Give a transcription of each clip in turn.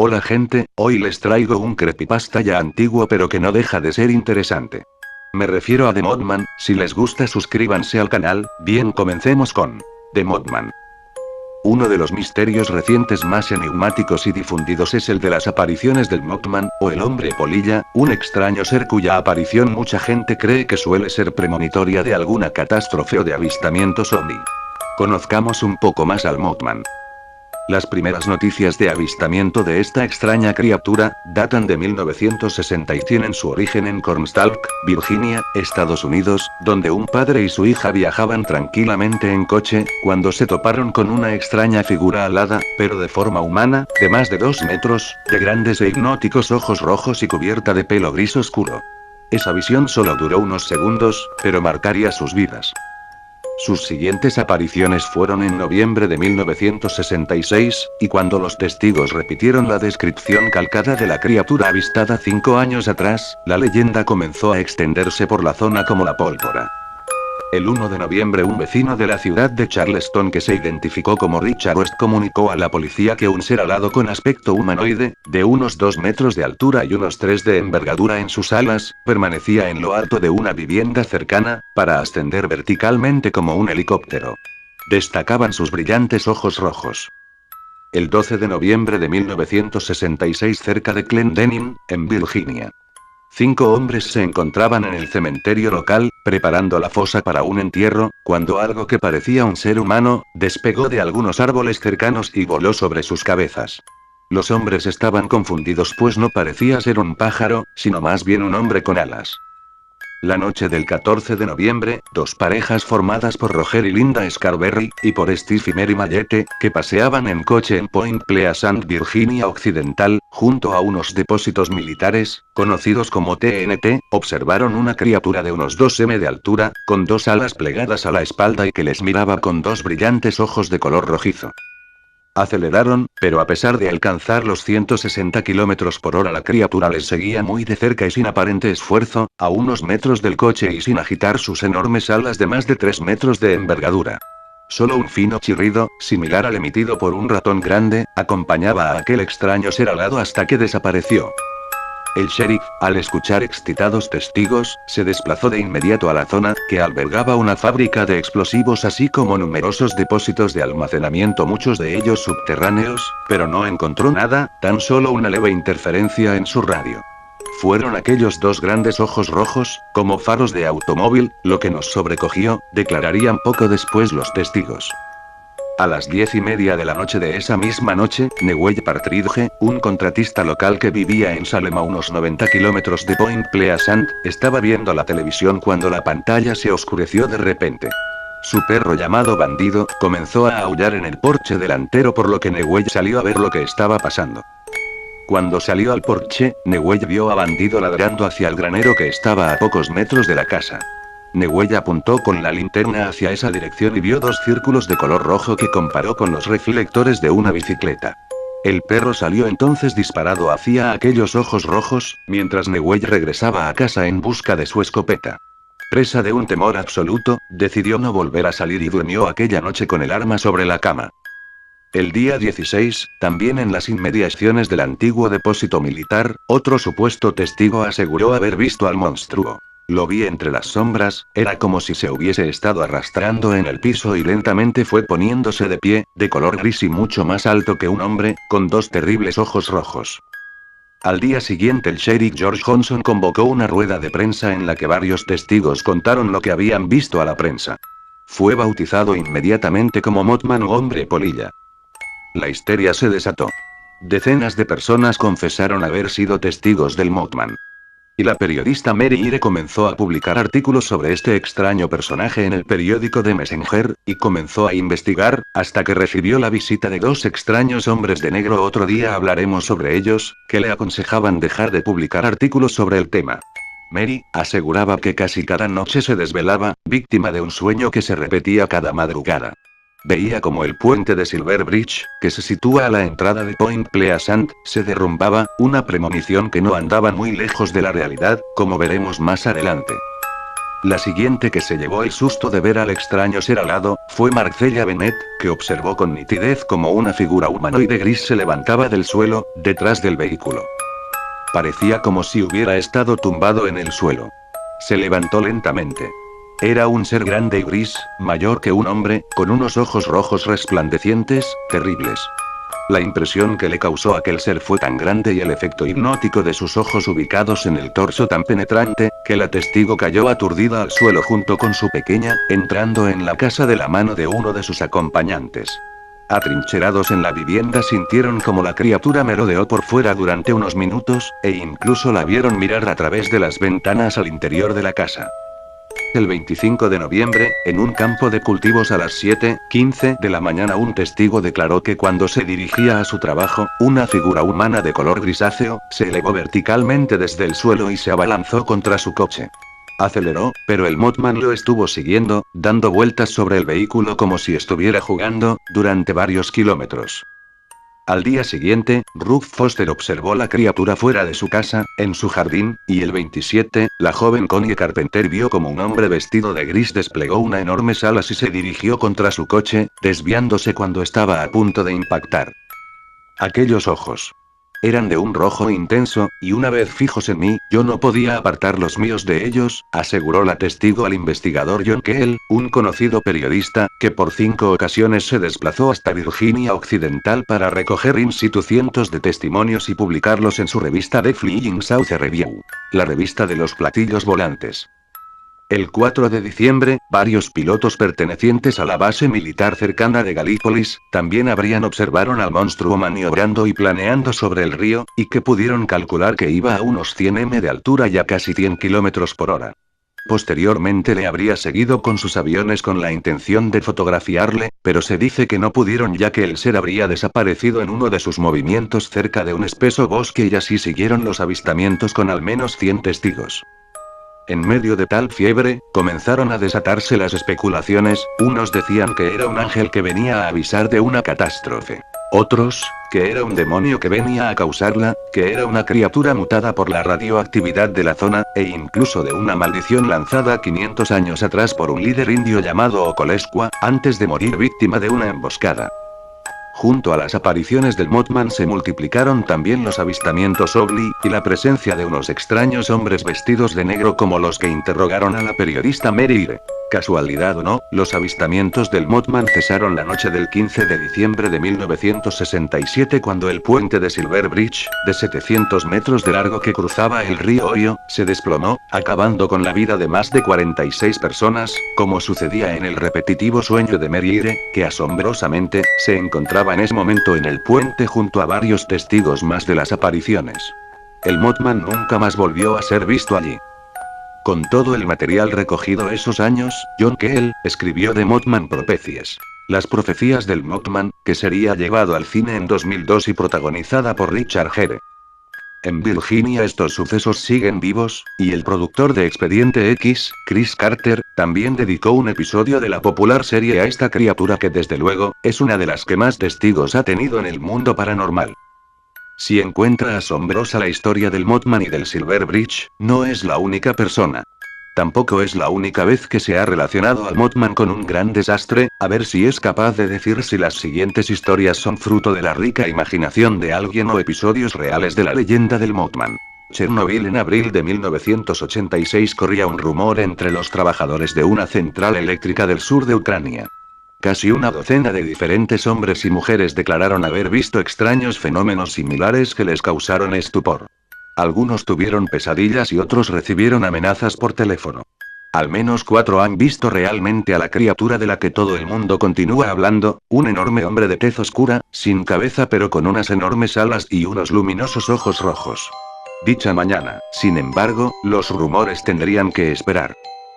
Hola gente, hoy les traigo un creepypasta ya antiguo pero que no deja de ser interesante. Me refiero a The Mothman. Si les gusta suscríbanse al canal. Bien, comencemos con The Mothman. Uno de los misterios recientes más enigmáticos y difundidos es el de las apariciones del Mothman, o el hombre polilla, un extraño ser cuya aparición mucha gente cree que suele ser premonitoria de alguna catástrofe o de avistamientos ovni. Conozcamos un poco más al Mothman. Las primeras noticias de avistamiento de esta extraña criatura datan de 1960 y tienen su origen en Cornstalk, Virginia, Estados Unidos, donde un padre y su hija viajaban tranquilamente en coche, cuando se toparon con una extraña figura alada, pero de forma humana, de más de 2 metros, de grandes e hipnóticos ojos rojos y cubierta de pelo gris oscuro. Esa visión solo duró unos segundos, pero marcaría sus vidas. Sus siguientes apariciones fueron en noviembre de 1966, y cuando los testigos repitieron la descripción calcada de la criatura avistada 5 años atrás, la leyenda comenzó a extenderse por la zona como la pólvora. El 1 de noviembre un vecino de la ciudad de Charleston que se identificó como Richard West comunicó a la policía que un ser alado con aspecto humanoide, de unos 2 metros de altura y unos 3 de envergadura en sus alas, permanecía en lo alto de una vivienda cercana, para ascender verticalmente como un helicóptero. Destacaban sus brillantes ojos rojos. El 12 de noviembre de 1966 cerca de Clendenin, en Virginia. 5 hombres se encontraban en el cementerio local, preparando la fosa para un entierro, cuando algo que parecía un ser humano, despegó de algunos árboles cercanos y voló sobre sus cabezas. Los hombres estaban confundidos pues no parecía ser un pájaro, sino más bien un hombre con alas. La noche del 14 de noviembre, 2 parejas formadas por Roger y Linda Scarberry, y por Steve y Mary Mayette, que paseaban en coche en Point Pleasant, Virginia Occidental, junto a unos depósitos militares, conocidos como TNT, observaron una criatura de unos 2 m de altura, con 2 alas plegadas a la espalda y que les miraba con 2 brillantes ojos de color rojizo. Aceleraron, pero a pesar de alcanzar los 160 km/h la criatura les seguía muy de cerca y sin aparente esfuerzo, a unos metros del coche y sin agitar sus enormes alas de más de 3 metros de envergadura. Solo un fino chirrido, similar al emitido por un ratón grande, acompañaba a aquel extraño ser alado hasta que desapareció. El sheriff, al escuchar excitados testigos, se desplazó de inmediato a la zona, que albergaba una fábrica de explosivos así como numerosos depósitos de almacenamiento, muchos de ellos subterráneos, pero no encontró nada, tan solo una leve interferencia en su radio. Fueron aquellos 2 grandes ojos rojos, como faros de automóvil, lo que nos sobrecogió, declararían poco después los testigos. A las 10:30 de la noche de esa misma noche, Newell Partridge, un contratista local que vivía en Salem a unos 90 kilómetros de Point Pleasant, estaba viendo la televisión cuando la pantalla se oscureció de repente. Su perro llamado Bandido, comenzó a aullar en el porche delantero por lo que Newell salió a ver lo que estaba pasando. Cuando salió al porche, Newell vio a Bandido ladrando hacia el granero que estaba a pocos metros de la casa. Newell apuntó con la linterna hacia esa dirección y vio 2 círculos de color rojo que comparó con los reflectores de una bicicleta. El perro salió entonces disparado hacia aquellos ojos rojos, mientras Newell regresaba a casa en busca de su escopeta. Presa de un temor absoluto, decidió no volver a salir y durmió aquella noche con el arma sobre la cama. El día 16, también en las inmediaciones del antiguo depósito militar, otro supuesto testigo aseguró haber visto al monstruo. Lo vi entre las sombras, era como si se hubiese estado arrastrando en el piso y lentamente fue poniéndose de pie, de color gris y mucho más alto que un hombre, con 2 terribles ojos rojos. Al día siguiente el sheriff George Johnson convocó una rueda de prensa en la que varios testigos contaron lo que habían visto a la prensa. Fue bautizado inmediatamente como Mothman o hombre polilla. La histeria se desató. Decenas de personas confesaron haber sido testigos del Mothman. Y la periodista Mary Ire comenzó a publicar artículos sobre este extraño personaje en el periódico The Messenger, y comenzó a investigar, hasta que recibió la visita de 2 extraños hombres de negro. Otro día hablaremos sobre ellos, que le aconsejaban dejar de publicar artículos sobre el tema. Mary aseguraba que casi cada noche se desvelaba, víctima de un sueño que se repetía cada madrugada. Veía como el puente de Silver Bridge, que se sitúa a la entrada de Point Pleasant, se derrumbaba, una premonición que no andaba muy lejos de la realidad, como veremos más adelante. La siguiente que se llevó el susto de ver al extraño ser alado, fue Marcella Bennett, que observó con nitidez como una figura humanoide gris se levantaba del suelo, detrás del vehículo. Parecía como si hubiera estado tumbado en el suelo. Se levantó lentamente. Era un ser grande y gris, mayor que un hombre, con unos ojos rojos resplandecientes, terribles. La impresión que le causó aquel ser fue tan grande y el efecto hipnótico de sus ojos ubicados en el torso tan penetrante, que la testigo cayó aturdida al suelo junto con su pequeña, entrando en la casa de la mano de uno de sus acompañantes. Atrincherados en la vivienda sintieron como la criatura merodeó por fuera durante unos minutos, e incluso la vieron mirar a través de las ventanas al interior de la casa. El 25 de noviembre, en un campo de cultivos a las 7:15 de la mañana, un testigo declaró que cuando se dirigía a su trabajo, una figura humana de color grisáceo, se elevó verticalmente desde el suelo y se abalanzó contra su coche. Aceleró, pero el Mothman lo estuvo siguiendo, dando vueltas sobre el vehículo como si estuviera jugando, durante varios kilómetros. Al día siguiente, Ruth Foster observó la criatura fuera de su casa, en su jardín, y el 27, la joven Connie Carpenter vio como un hombre vestido de gris desplegó una enorme alas y se dirigió contra su coche, desviándose cuando estaba a punto de impactar. Aquellos ojos eran de un rojo intenso, y una vez fijos en mí, yo no podía apartar los míos de ellos, aseguró la testigo al investigador John Kell, un conocido periodista, que por 5 ocasiones se desplazó hasta Virginia Occidental para recoger in situ cientos de testimonios y publicarlos en su revista The Flying South Review, la revista de los platillos volantes. El 4 de diciembre, varios pilotos pertenecientes a la base militar cercana de Galípolis, también observaron al monstruo maniobrando y planeando sobre el río, y que pudieron calcular que iba a unos 100 m de altura y a casi 100 km por hora. Posteriormente le habría seguido con sus aviones con la intención de fotografiarle, pero se dice que no pudieron ya que el ser habría desaparecido en uno de sus movimientos cerca de un espeso bosque y así siguieron los avistamientos con al menos 100 testigos. En medio de tal fiebre, comenzaron a desatarse las especulaciones, unos decían que era un ángel que venía a avisar de una catástrofe. Otros, que era un demonio que venía a causarla, que era una criatura mutada por la radioactividad de la zona, e incluso de una maldición lanzada 500 años atrás por un líder indio llamado Okolesqua, antes de morir víctima de una emboscada. Junto a las apariciones del Mothman se multiplicaron también los avistamientos ovni, y la presencia de unos extraños hombres vestidos de negro como los que interrogaron a la periodista Mary Ire. Casualidad o no, los avistamientos del Mothman cesaron la noche del 15 de diciembre de 1967 cuando el puente de Silver Bridge, de 700 metros de largo que cruzaba el río Ohio, se desplomó, acabando con la vida de más de 46 personas, como sucedía en el repetitivo sueño de Mary Ire, que asombrosamente, se encontraba en ese momento en el puente junto a varios testigos más de las apariciones. El Mothman nunca más volvió a ser visto allí. Con todo el material recogido esos años, John Kell escribió The Mothman Prophecies. Las profecías del Mothman, que sería llevado al cine en 2002 y protagonizada por Richard Gere. En Virginia estos sucesos siguen vivos, y el productor de Expediente X, Chris Carter, también dedicó un episodio de la popular serie a esta criatura que desde luego, es una de las que más testigos ha tenido en el mundo paranormal. Si encuentra asombrosa la historia del Mothman y del Silver Bridge, no es la única persona. Tampoco es la única vez que se ha relacionado al Mothman con un gran desastre, a ver si es capaz de decir si las siguientes historias son fruto de la rica imaginación de alguien o episodios reales de la leyenda del Mothman. Chernobyl. En abril de 1986 corría un rumor entre los trabajadores de una central eléctrica del sur de Ucrania. Casi una docena de diferentes hombres y mujeres declararon haber visto extraños fenómenos similares que les causaron estupor. Algunos tuvieron pesadillas y otros recibieron amenazas por teléfono. Al menos 4 han visto realmente a la criatura de la que todo el mundo continúa hablando, un enorme hombre de tez oscura, sin cabeza pero con unas enormes alas y unos luminosos ojos rojos. Dicha mañana, sin embargo, los rumores tendrían que esperar.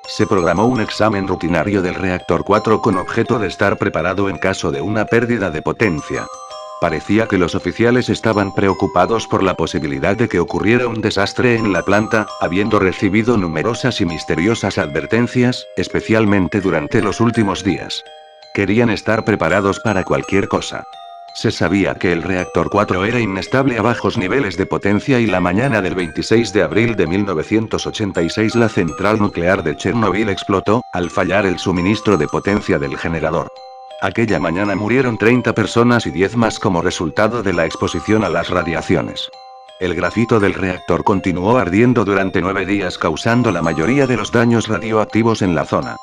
Se programó un examen rutinario del reactor 4 con objeto de estar preparado en caso de una pérdida de potencia. Parecía que los oficiales estaban preocupados por la posibilidad de que ocurriera un desastre en la planta, habiendo recibido numerosas y misteriosas advertencias, especialmente durante los últimos días. Querían estar preparados para cualquier cosa. Se sabía que el reactor 4 era inestable a bajos niveles de potencia y la mañana del 26 de abril de 1986 la central nuclear de Chernobyl explotó, al fallar el suministro de potencia del generador. Aquella mañana murieron 30 personas y 10 más como resultado de la exposición a las radiaciones. El grafito del reactor continuó ardiendo durante 9 días causando la mayoría de los daños radioactivos en la zona.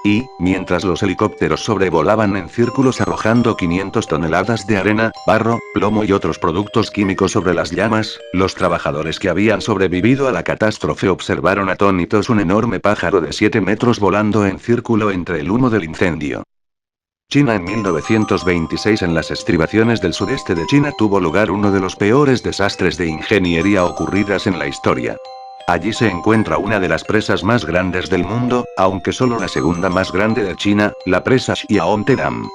Y, mientras los helicópteros sobrevolaban en círculos arrojando 500 toneladas de arena, barro, plomo y otros productos químicos sobre las llamas, los trabajadores que habían sobrevivido a la catástrofe observaron atónitos un enorme pájaro de 7 metros volando en círculo entre el humo del incendio. China en 1926. En las estribaciones del sudeste de China tuvo lugar uno de los peores desastres de ingeniería ocurridas en la historia. Allí se encuentra una de las presas más grandes del mundo, aunque solo la segunda más grande de China, la presa Xiaote Dam.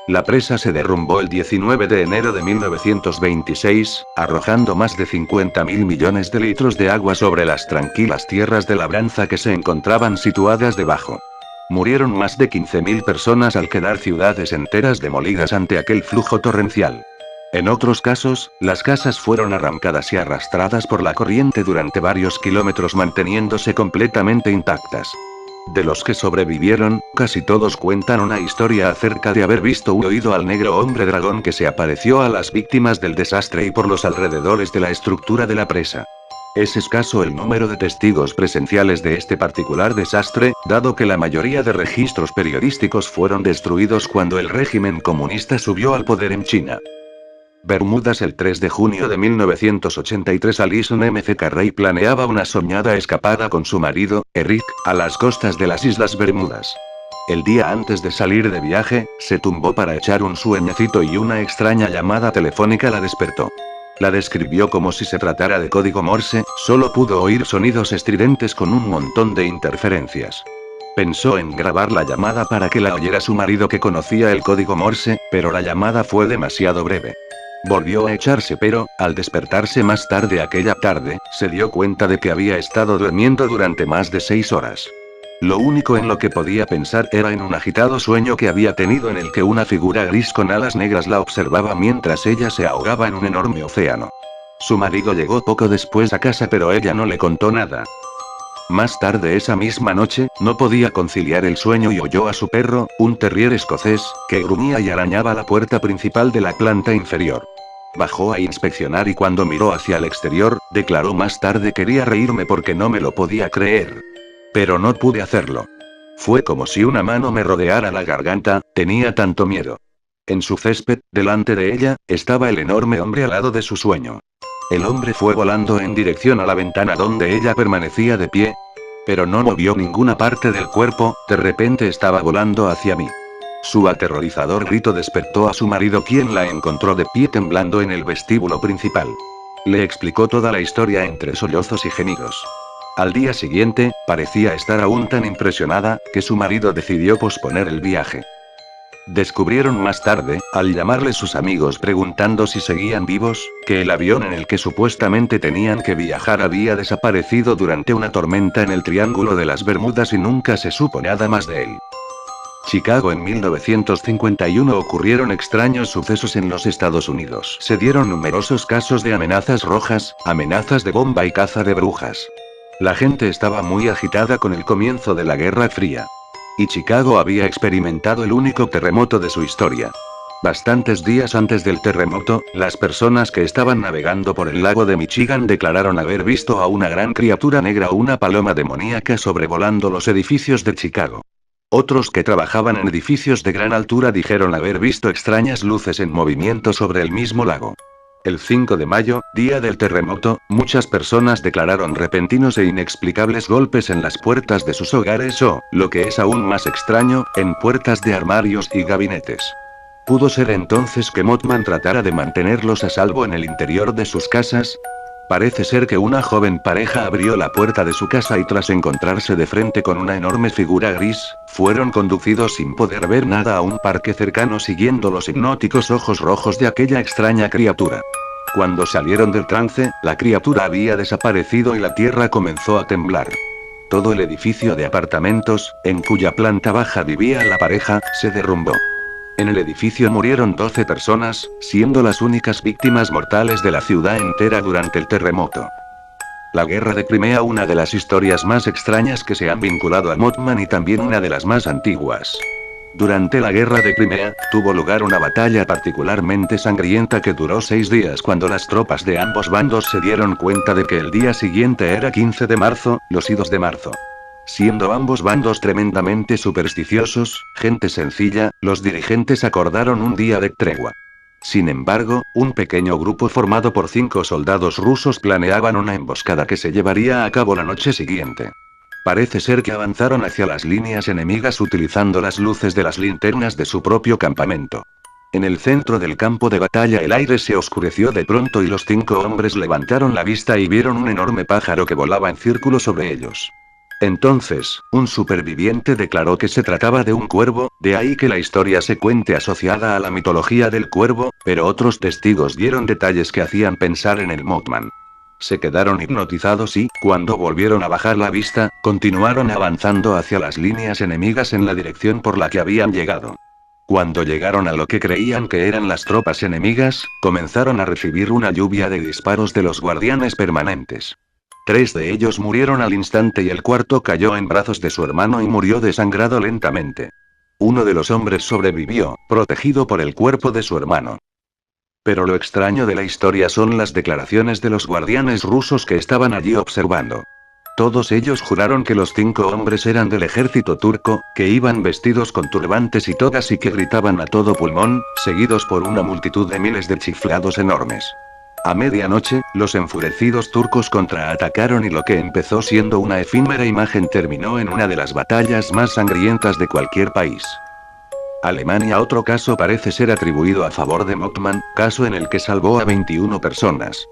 La presa se derrumbó el 19 de enero de 1926, arrojando más de 50.000 millones de litros de agua sobre las tranquilas tierras de labranza que se encontraban situadas debajo. Murieron más de 15.000 personas al quedar ciudades enteras demolidas ante aquel flujo torrencial. En otros casos, las casas fueron arrancadas y arrastradas por la corriente durante varios kilómetros manteniéndose completamente intactas. De los que sobrevivieron, casi todos cuentan una historia acerca de haber visto u oído al negro hombre dragón que se apareció a las víctimas del desastre y por los alrededores de la estructura de la presa. Es escaso el número de testigos presenciales de este particular desastre, dado que la mayoría de registros periodísticos fueron destruidos cuando el régimen comunista subió al poder en China. Bermudas. El 3 de junio de 1983 Alison M. C. Carrey planeaba una soñada escapada con su marido, Eric, a las costas de las Islas Bermudas. El día antes de salir de viaje, se tumbó para echar un sueñecito y una extraña llamada telefónica la despertó. La describió como si se tratara de código Morse, solo pudo oír sonidos estridentes con un montón de interferencias. Pensó en grabar la llamada para que la oyera su marido que conocía el código Morse, pero la llamada fue demasiado breve. Volvió a echarse pero, al despertarse más tarde aquella tarde, se dio cuenta de que había estado durmiendo durante más de 6 horas. Lo único en lo que podía pensar era en un agitado sueño que había tenido en el que una figura gris con alas negras la observaba mientras ella se ahogaba en un enorme océano. Su marido llegó poco después a casa pero ella no le contó nada. Más tarde esa misma noche, no podía conciliar el sueño y oyó a su perro, un terrier escocés, que gruñía y arañaba la puerta principal de la planta inferior. Bajó a inspeccionar y cuando miró hacia el exterior, declaró más tarde: quería reírme porque no me lo podía creer. Pero no pude hacerlo. Fue como si una mano me rodeara la garganta, tenía tanto miedo. En su césped, delante de ella, estaba el enorme hombre al lado de su sueño. El hombre fue volando en dirección a la ventana donde ella permanecía de pie. Pero no movió ninguna parte del cuerpo, de repente estaba volando hacia mí. Su aterrorizador grito despertó a su marido, quien la encontró de pie temblando en el vestíbulo principal. Le explicó toda la historia entre sollozos y gemidos. Al día siguiente, parecía estar aún tan impresionada, que su marido decidió posponer el viaje. Descubrieron más tarde, al llamarle sus amigos preguntando si seguían vivos, que el avión en el que supuestamente tenían que viajar había desaparecido durante una tormenta en el Triángulo de las Bermudas y nunca se supo nada más de él. Chicago. En 1951 ocurrieron extraños sucesos en los Estados Unidos. Se dieron numerosos casos de amenazas rojas, amenazas de bomba y caza de brujas. La gente estaba muy agitada con el comienzo de la Guerra Fría. Y Chicago había experimentado el único terremoto de su historia. Bastantes días antes del terremoto, las personas que estaban navegando por el lago de Michigan declararon haber visto a una gran criatura negra o una paloma demoníaca sobrevolando los edificios de Chicago. Otros que trabajaban en edificios de gran altura dijeron haber visto extrañas luces en movimiento sobre el mismo lago. El 5 de mayo, día del terremoto, muchas personas declararon repentinos e inexplicables golpes en las puertas de sus hogares o, lo que es aún más extraño, en puertas de armarios y gabinetes. ¿Pudo ser entonces que Mothman tratara de mantenerlos a salvo en el interior de sus casas? Parece ser que una joven pareja abrió la puerta de su casa y tras encontrarse de frente con una enorme figura gris, fueron conducidos sin poder ver nada a un parque cercano siguiendo los hipnóticos ojos rojos de aquella extraña criatura. Cuando salieron del trance, la criatura había desaparecido y la tierra comenzó a temblar. Todo el edificio de apartamentos, en cuya planta baja vivía la pareja, se derrumbó. En el edificio murieron 12 personas, siendo las únicas víctimas mortales de la ciudad entera durante el terremoto. La guerra de Crimea, una de las historias más extrañas que se han vinculado a Mothman y también una de las más antiguas. Durante la guerra de Crimea, tuvo lugar una batalla particularmente sangrienta que duró 6 días cuando las tropas de ambos bandos se dieron cuenta de que el día siguiente era 15 de marzo, los idos de marzo. Siendo ambos bandos tremendamente supersticiosos, gente sencilla, los dirigentes acordaron un día de tregua. Sin embargo, un pequeño grupo formado por 5 soldados rusos planeaban una emboscada que se llevaría a cabo la noche siguiente. Parece ser que avanzaron hacia las líneas enemigas utilizando las luces de las linternas de su propio campamento. En el centro del campo de batalla el aire se oscureció de pronto y los 5 hombres levantaron la vista y vieron un enorme pájaro que volaba en círculo sobre ellos. Entonces, un superviviente declaró que se trataba de un cuervo, de ahí que la historia se cuente asociada a la mitología del cuervo, pero otros testigos dieron detalles que hacían pensar en el Mothman. Se quedaron hipnotizados y, cuando volvieron a bajar la vista, continuaron avanzando hacia las líneas enemigas en la dirección por la que habían llegado. Cuando llegaron a lo que creían que eran las tropas enemigas, comenzaron a recibir una lluvia de disparos de los guardianes permanentes. 3 de ellos murieron al instante y el cuarto cayó en brazos de su hermano y murió desangrado lentamente. Uno de los hombres sobrevivió, protegido por el cuerpo de su hermano. Pero lo extraño de la historia son las declaraciones de los guardianes rusos que estaban allí observando. Todos ellos juraron que los 5 hombres eran del ejército turco, que iban vestidos con turbantes y togas y que gritaban a todo pulmón, seguidos por una multitud de miles de chiflados enormes. A medianoche, los enfurecidos turcos contraatacaron y lo que empezó siendo una efímera imagen terminó en una de las batallas más sangrientas de cualquier país. Alemania. Otro caso parece ser atribuido a favor de Mothman, caso en el que salvó a 21 personas.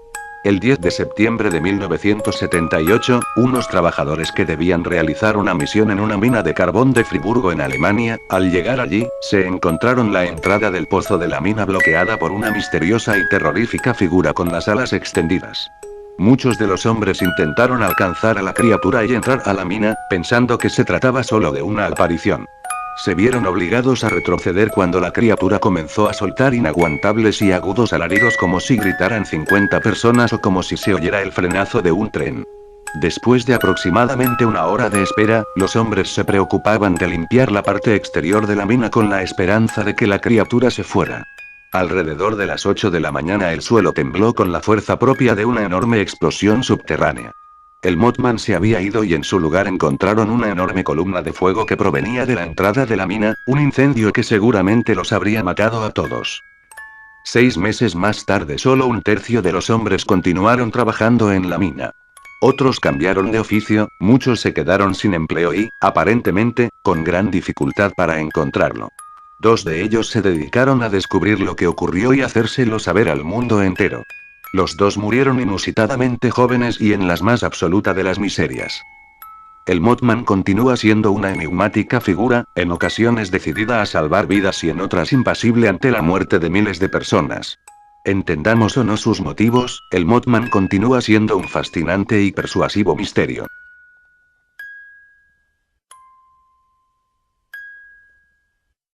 El 10 de septiembre de 1978, unos trabajadores que debían realizar una misión en una mina de carbón de Friburgo en Alemania, al llegar allí, se encontraron la entrada del pozo de la mina bloqueada por una misteriosa y terrorífica figura con las alas extendidas. Muchos de los hombres intentaron alcanzar a la criatura y entrar a la mina, pensando que se trataba solo de una aparición. Se vieron obligados a retroceder cuando la criatura comenzó a soltar inaguantables y agudos alaridos como si gritaran 50 personas o como si se oyera el frenazo de un tren. Después de aproximadamente una hora de espera, los hombres se preocupaban de limpiar la parte exterior de la mina con la esperanza de que la criatura se fuera. Alrededor de las 8 de la mañana el suelo tembló con la fuerza propia de una enorme explosión subterránea. El Mothman se había ido y en su lugar encontraron una enorme columna de fuego que provenía de la entrada de la mina, un incendio que seguramente los habría matado a todos. 6 meses más tarde solo un tercio de los hombres continuaron trabajando en la mina. Otros cambiaron de oficio, muchos se quedaron sin empleo y, aparentemente, con gran dificultad para encontrarlo. 2 de ellos se dedicaron a descubrir lo que ocurrió y hacérselo saber al mundo entero. Los 2 murieron inusitadamente jóvenes y en las más absoluta de las miserias. El Mothman continúa siendo una enigmática figura, en ocasiones decidida a salvar vidas y en otras impasible ante la muerte de miles de personas. Entendamos o no sus motivos, el Mothman continúa siendo un fascinante y persuasivo misterio.